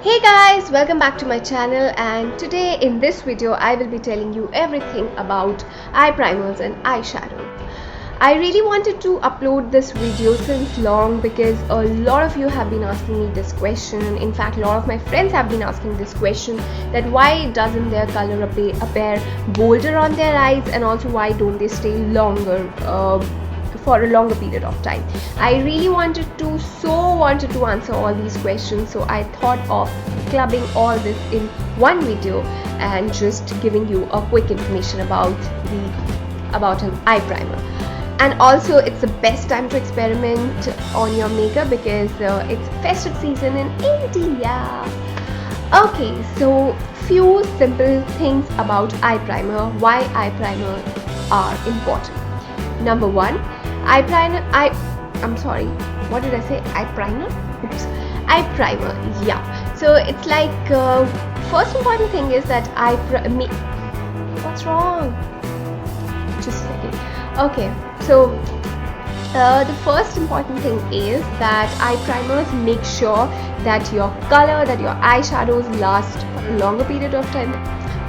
Hey guys, welcome back to my channel, and today in this video I will be telling you everything about eye primers and eyeshadow. I really wanted to upload this video since long because a lot of you have been asking me this question. In fact, a lot of my friends have been asking this question, that why doesn't their color appear bolder on their eyes, and also why don't they stay longer for a longer period of time. I really wanted to answer all these questions, so I thought of clubbing all this in one video and just giving you a quick information about an eye primer. And also, it's the best time to experiment on your makeup because it's festive season in India. Okay, so few simple things about eye primer, why eye primer are important. Number one, eye primer. What did I say? Eye primer? Oops. Eye primer. Yeah. So it's like first important thing is that what's wrong? Just a second. Okay. So the first important thing is that eye primers make sure that your color, that your eyeshadows last for a longer period of time.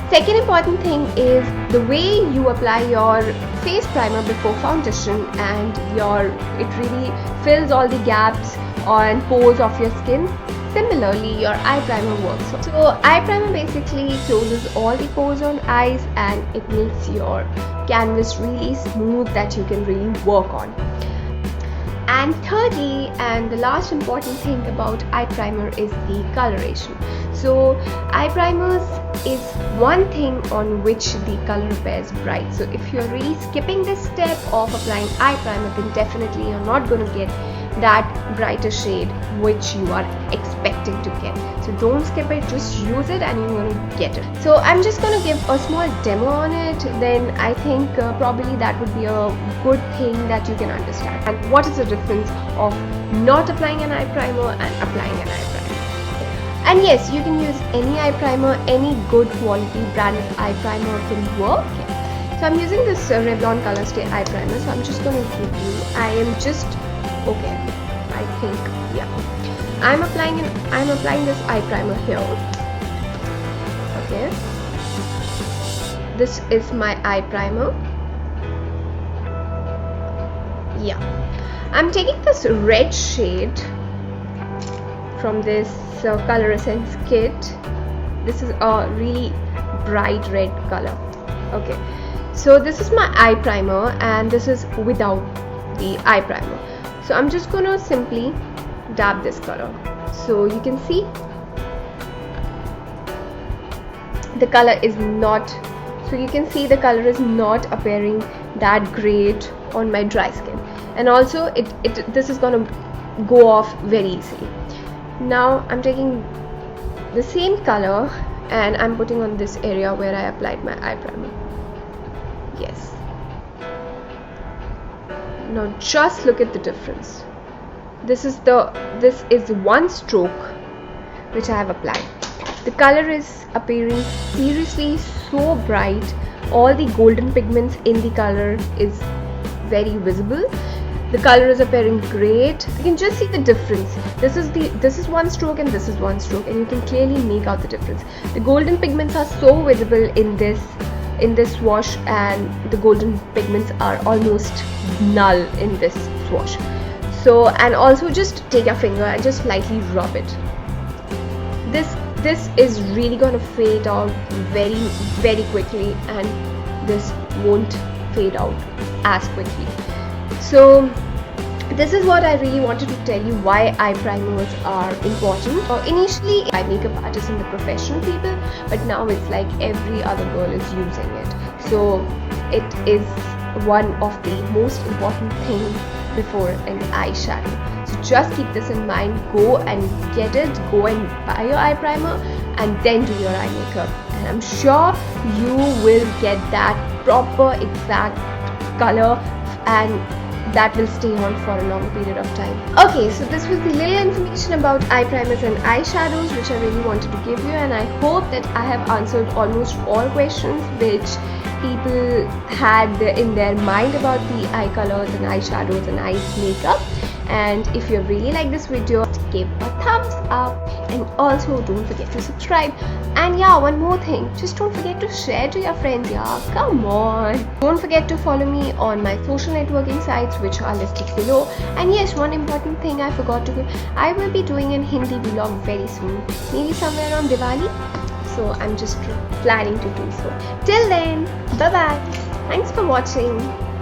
Second important thing is the way you apply your face primer before foundation, and it really fills all the gaps and pores of your skin. Similarly, your eye primer works. So eye primer basically closes all the pores on eyes, and it makes your canvas really smooth that you can really work on. And thirdly, and the last important thing about eye primer is the coloration. So eye primers is one thing on which the color appears bright. So if you're really skipping this step of applying eye primer, then definitely you're not going to get that brighter shade which you are expecting to get. So don't skip it, just use it and you're going to get it. So I'm just going to give a small demo on it, then I think probably that would be a good thing that you can understand. And what is the difference of not applying an eye primer and applying an eye primer? And yes, you can use any eye primer, any good quality branded eye primer can work. So I'm using this Revlon Color Stay eye primer, so I'm just going to give you, I'm applying this eye primer here. Okay, this is my eye primer. Yeah, I'm taking this red shade from this Color Essence kit. This is a really bright red color. Okay, so this is my eye primer and this is without the eye primer. So I'm just gonna simply dab this color. So you can see the color is not appearing that great on my dry skin, and also this is gonna go off very easily. Now I'm taking the same color and I'm putting on this area where I applied my eye primer. Yes. Now just look at the difference. This is one stroke which I have applied. The color is appearing seriously so bright. All the golden pigments in the color is very visible. The color is appearing great. You can just see the difference. This is one stroke and this is one stroke, and you can clearly make out the difference. The golden pigments are so visible in this wash, and the golden pigments are almost null in this wash. So, and also just take your finger and just lightly rub it. This is really going to fade out very, very quickly, and this won't fade out as quickly. So this is what I really wanted to tell you, why eye primers are important. Initially I makeup artists and the professional people, but now it's like every other girl is using it. So it is one of the most important things before an eyeshadow. So just keep this in mind. Go and get it. Go and buy your eye primer and then do your eye makeup. And I'm sure you will get that proper exact color, and that will stay on for a long period of time. Okay, so this was the little information about eye primers and eyeshadows which I really wanted to give you, and I hope that I have answered almost all questions which people had in their mind about the eye colors and eyeshadows and eye makeup. And if you really like this video, give a thumbs up. and also don't forget to subscribe. And yeah, one more thing, just don't forget to share to your friends. Yeah, come on. Don't forget to follow me on my social networking sites, which are listed below. And yes, one important thing I forgot to do, I will be doing an Hindi vlog very soon, maybe somewhere around Diwali. So I'm just planning to do so. Till then, bye bye. Thanks for watching.